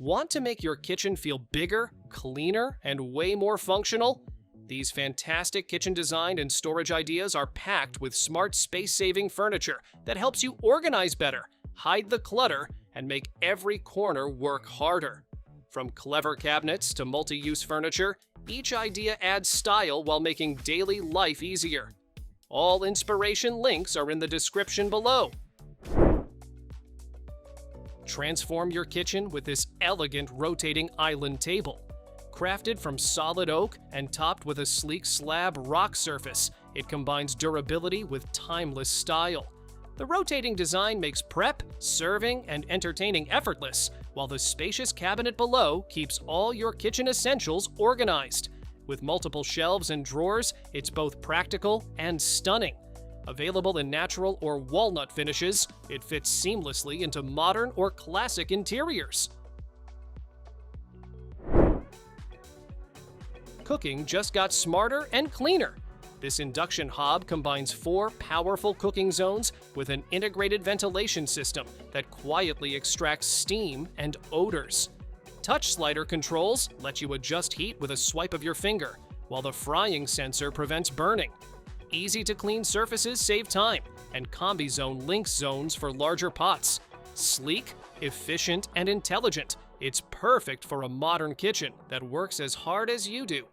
Want to make your kitchen feel bigger, cleaner, and way more functional? These fantastic kitchen design and storage ideas are packed with smart space-saving furniture that helps you organize better, hide the clutter, and make every corner work harder. From clever cabinets to multi-use furniture, each idea adds style while making daily life easier. All inspiration links are in the description below. Transform your kitchen with this elegant rotating island table. Crafted from solid oak and topped with a sleek slab rock surface, it combines durability with timeless style. The rotating design makes prep, serving, and entertaining effortless, while the spacious cabinet below keeps all your kitchen essentials organized. With multiple shelves and drawers, it's both practical and stunning. Available in natural or walnut finishes, it fits seamlessly into modern or classic interiors. Cooking just got smarter and cleaner. This induction hob combines 4 powerful cooking zones with an integrated ventilation system that quietly extracts steam and odors. Touch slider controls let you adjust heat with a swipe of your finger, while the frying sensor prevents burning. Easy-to-clean surfaces save time, and Combi Zone links zones for larger pots. Sleek, efficient, and intelligent, it's perfect for a modern kitchen that works as hard as you do.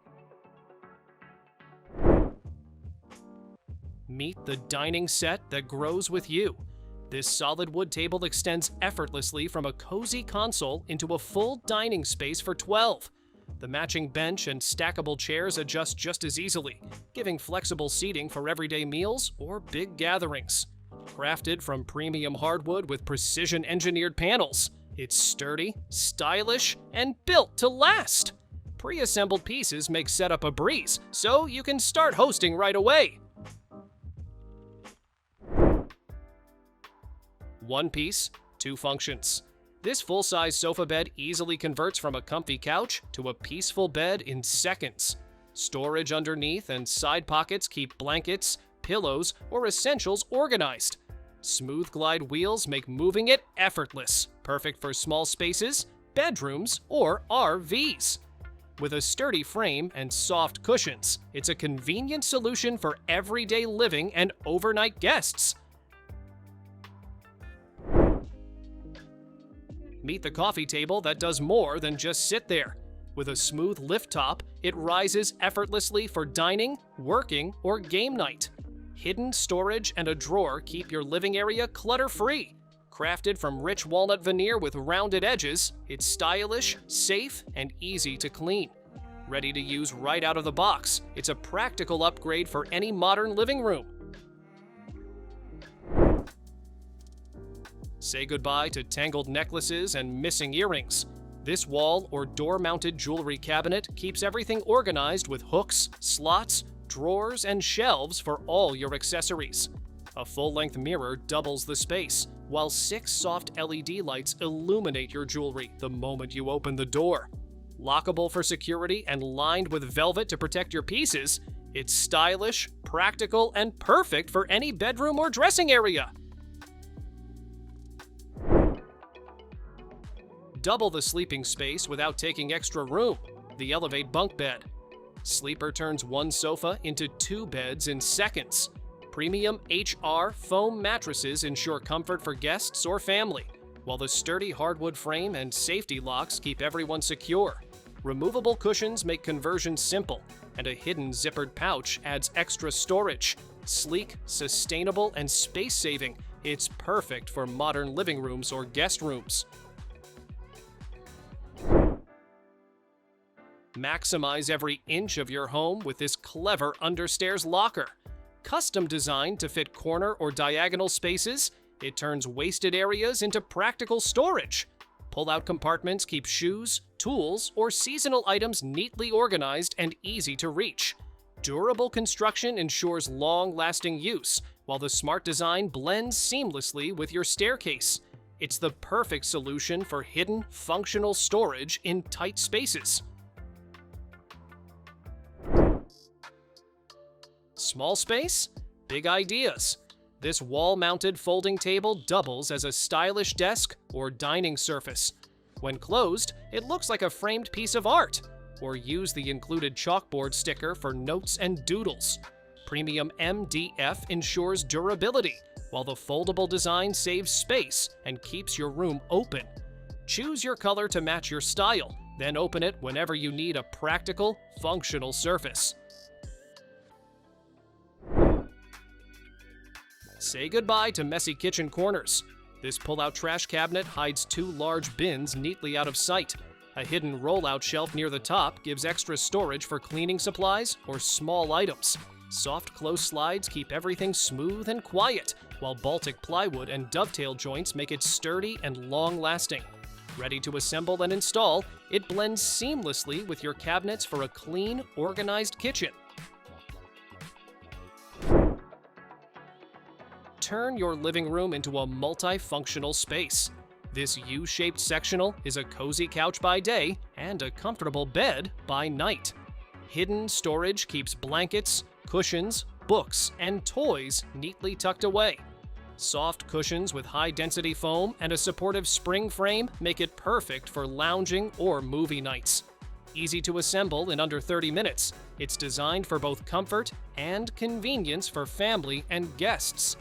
Meet the dining set that grows with you. This solid wood table extends effortlessly from a cozy console into a full dining space for 12. The matching bench and stackable chairs adjust just as easily, giving flexible seating for everyday meals or big gatherings. Crafted from premium hardwood with precision-engineered panels, it's sturdy, stylish, and built to last. Pre-assembled pieces make setup a breeze, so you can start hosting right away. One piece, 2 functions. This full-size sofa bed easily converts from a comfy couch to a peaceful bed in seconds. Storage underneath and side pockets keep blankets, pillows, or essentials organized. Smooth glide wheels make moving it effortless, perfect for small spaces, bedrooms, or RVs. With a sturdy frame and soft cushions, it's a convenient solution for everyday living and overnight guests. Meet the coffee table that does more than just sit there. With a smooth lift top, it rises effortlessly for dining, working, or game night. Hidden storage and a drawer keep your living area clutter-free. Crafted from rich walnut veneer with rounded edges, it's stylish, safe, and easy to clean. Ready to use right out of the box, it's a practical upgrade for any modern living room. Say goodbye to tangled necklaces and missing earrings. This wall or door-mounted jewelry cabinet keeps everything organized with hooks, slots, drawers, and shelves for all your accessories. A full-length mirror doubles the space, while 6 soft LED lights illuminate your jewelry the moment you open the door. Lockable for security and lined with velvet to protect your pieces, it's stylish, practical, and perfect for any bedroom or dressing area. Double the sleeping space without taking extra room. The Elevate Bunk Bed. Sleeper turns 1 sofa into 2 beds in seconds. Premium HR foam mattresses ensure comfort for guests or family, while the sturdy hardwood frame and safety locks keep everyone secure. Removable cushions make conversion simple, and a hidden zippered pouch adds extra storage. Sleek, sustainable, and space-saving, it's perfect for modern living rooms or guest rooms. Maximize every inch of your home with this clever understairs locker. Custom designed to fit corner or diagonal spaces, it turns wasted areas into practical storage. Pull-out compartments keep shoes, tools, or seasonal items neatly organized and easy to reach. Durable construction ensures long-lasting use, while the smart design blends seamlessly with your staircase. It's the perfect solution for hidden, functional storage in tight spaces. Small space? Big ideas. This wall-mounted folding table doubles as a stylish desk or dining surface. When closed, it looks like a framed piece of art. Or use the included chalkboard sticker for notes and doodles. Premium MDF ensures durability, while the foldable design saves space and keeps your room open. Choose your color to match your style, then open it whenever you need a practical, functional surface. Say goodbye to messy kitchen corners. This pull-out trash cabinet hides 2 large bins neatly out of sight. A hidden rollout shelf near the top gives extra storage for cleaning supplies or small items. Soft close slides keep everything smooth and quiet, while Baltic plywood and dovetail joints make it sturdy and long-lasting. Ready to assemble and install, it blends seamlessly with your cabinets for a clean, organized kitchen. Turn your living room into a multifunctional space. This U-shaped sectional is a cozy couch by day and a comfortable bed by night. Hidden storage keeps blankets, cushions, books, and toys neatly tucked away. Soft cushions with high-density foam and a supportive spring frame make it perfect for lounging or movie nights. Easy to assemble in under 30 minutes, it's designed for both comfort and convenience for family and guests.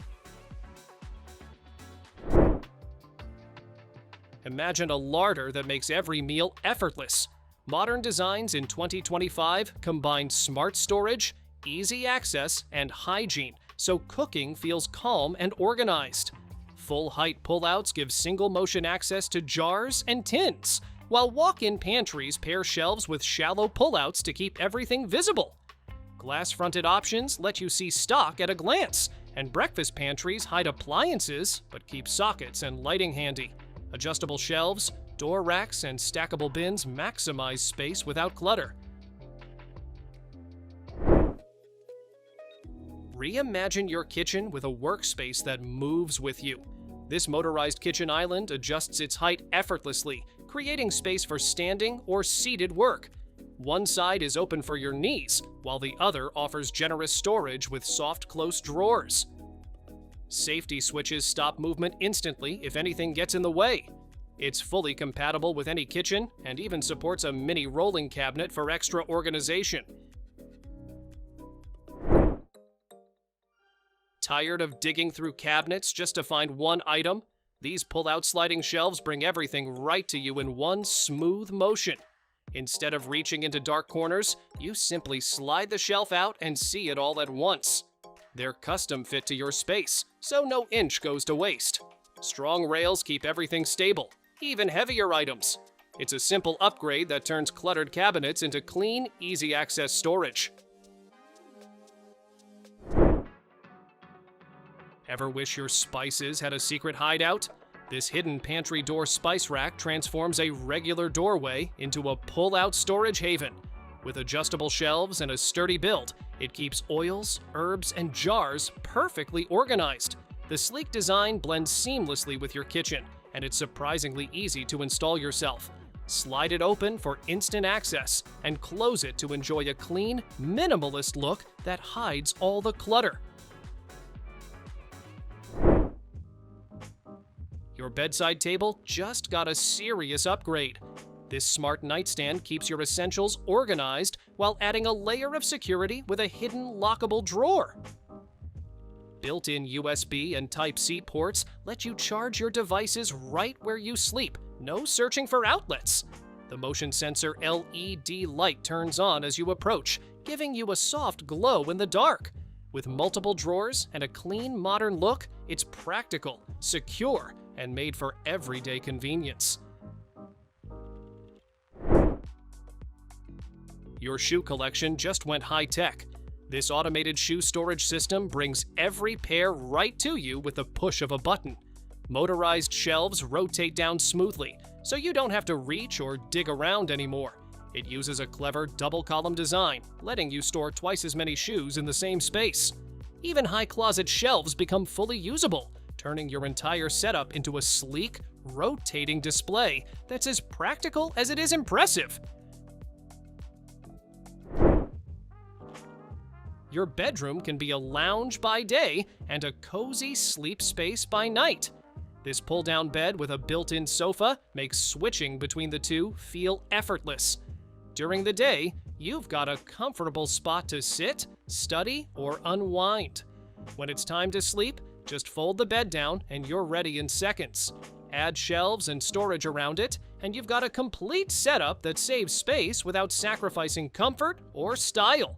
Imagine a larder that makes every meal effortless. Modern designs in 2025 combine smart storage, easy access, and hygiene, so cooking feels calm and organized. Full-height pullouts give single-motion access to jars and tins, while walk-in pantries pair shelves with shallow pullouts to keep everything visible. Glass-fronted options let you see stock at a glance, and breakfast pantries hide appliances but keep sockets and lighting handy. Adjustable shelves, door racks, and stackable bins maximize space without clutter. Reimagine your kitchen with a workspace that moves with you. This motorized kitchen island adjusts its height effortlessly, creating space for standing or seated work. One side is open for your knees, while the other offers generous storage with soft, close drawers. Safety switches stop movement instantly if anything gets in the way. It's fully compatible with any kitchen and even supports a mini rolling cabinet for extra organization. Tired of digging through cabinets just to find one item? These pull-out sliding shelves bring everything right to you in one smooth motion. Instead of reaching into dark corners, you simply slide the shelf out and see it all at once. They're custom fit to your space, so no inch goes to waste. Strong rails keep everything stable, even heavier items. It's a simple upgrade that turns cluttered cabinets into clean, easy access storage. Ever wish your spices had a secret hideout? This hidden pantry door spice rack transforms a regular doorway into a pull-out storage haven. With adjustable shelves and a sturdy build, it keeps oils, herbs, and jars perfectly organized. The sleek design blends seamlessly with your kitchen, and it's surprisingly easy to install yourself. Slide it open for instant access, and close it to enjoy a clean, minimalist look that hides all the clutter. Your bedside table just got a serious upgrade. This smart nightstand keeps your essentials organized while adding a layer of security with a hidden lockable drawer. Built-in USB and Type-C ports let you charge your devices right where you sleep, no searching for outlets. The motion sensor LED light turns on as you approach, giving you a soft glow in the dark. With multiple drawers and a clean, modern look, it's practical, secure, and made for everyday convenience. Your shoe collection just went high-tech. This automated shoe storage system brings every pair right to you with the push of a button. Motorized shelves rotate down smoothly, so you don't have to reach or dig around anymore. It uses a clever double-column design, letting you store twice as many shoes in the same space. Even high closet shelves become fully usable, turning your entire setup into a sleek, rotating display that's as practical as it is impressive. Your bedroom can be a lounge by day and a cozy sleep space by night. This pull-down bed with a built-in sofa makes switching between the two feel effortless. During the day, you've got a comfortable spot to sit, study, or unwind. When it's time to sleep, just fold the bed down and you're ready in seconds. Add shelves and storage around it, and you've got a complete setup that saves space without sacrificing comfort or style.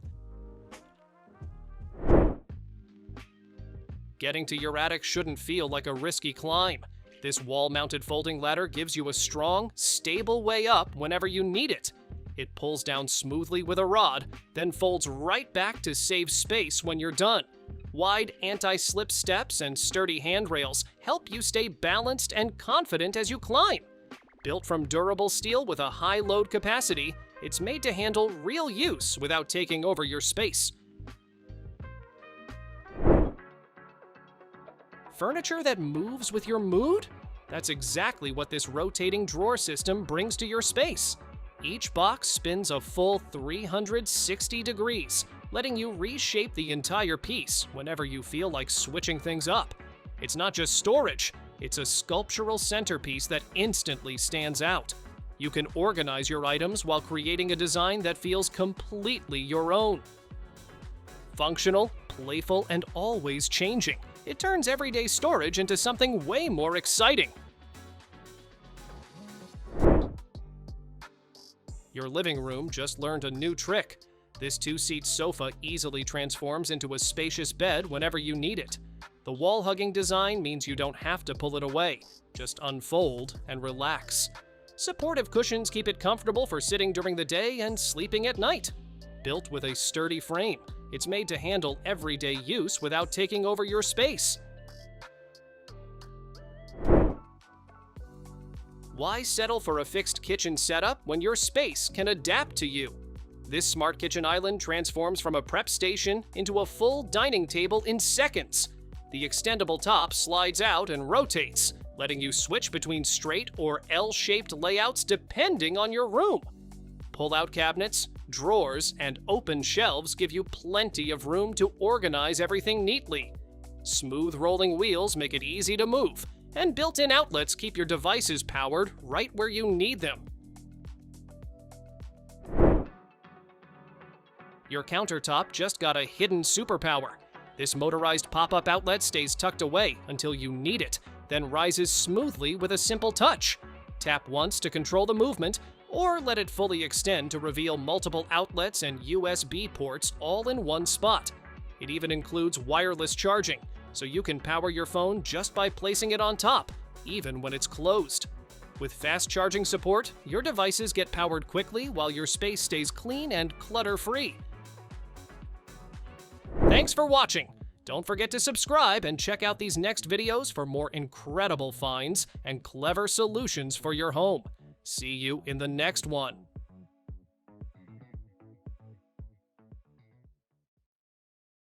Getting to your attic shouldn't feel like a risky climb. This wall-mounted folding ladder gives you a strong, stable way up whenever you need it. It pulls down smoothly with a rod, then folds right back to save space when you're done. Wide anti-slip steps and sturdy handrails help you stay balanced and confident as you climb. Built from durable steel with a high load capacity, it's made to handle real use without taking over your space. Furniture that moves with your mood? That's exactly what this rotating drawer system brings to your space. Each box spins a full 360 degrees, letting you reshape the entire piece whenever you feel like switching things up. It's not just storage, it's a sculptural centerpiece that instantly stands out. You can organize your items while creating a design that feels completely your own. Functional, playful, and always changing, it turns everyday storage into something way more exciting. Your living room just learned a new trick. This two-seat sofa easily transforms into a spacious bed whenever you need it. The wall-hugging design means you don't have to pull it away. Just unfold and relax. Supportive cushions keep it comfortable for sitting during the day and sleeping at night. Built with a sturdy frame, it's made to handle everyday use without taking over your space. Why settle for a fixed kitchen setup when your space can adapt to you? This smart kitchen island transforms from a prep station into a full dining table in seconds. The extendable top slides out and rotates, letting you switch between straight or L-shaped layouts depending on your room. Pull-out cabinets, drawers, and open shelves give you plenty of room to organize everything neatly. Smooth rolling wheels make it easy to move, and built-in outlets keep your devices powered right where you need them. Your countertop just got a hidden superpower. This motorized pop-up outlet stays tucked away until you need it, then rises smoothly with a simple touch. Tap once to control the movement, or let it fully extend to reveal multiple outlets and USB ports all in one spot. It even includes wireless charging, so you can power your phone just by placing it on top, even when it's closed. With fast charging support, your devices get powered quickly while your space stays clean and clutter-free. Thanks for watching! Don't forget to subscribe and check out these next videos for more incredible finds and clever solutions for your home. See you in the next one.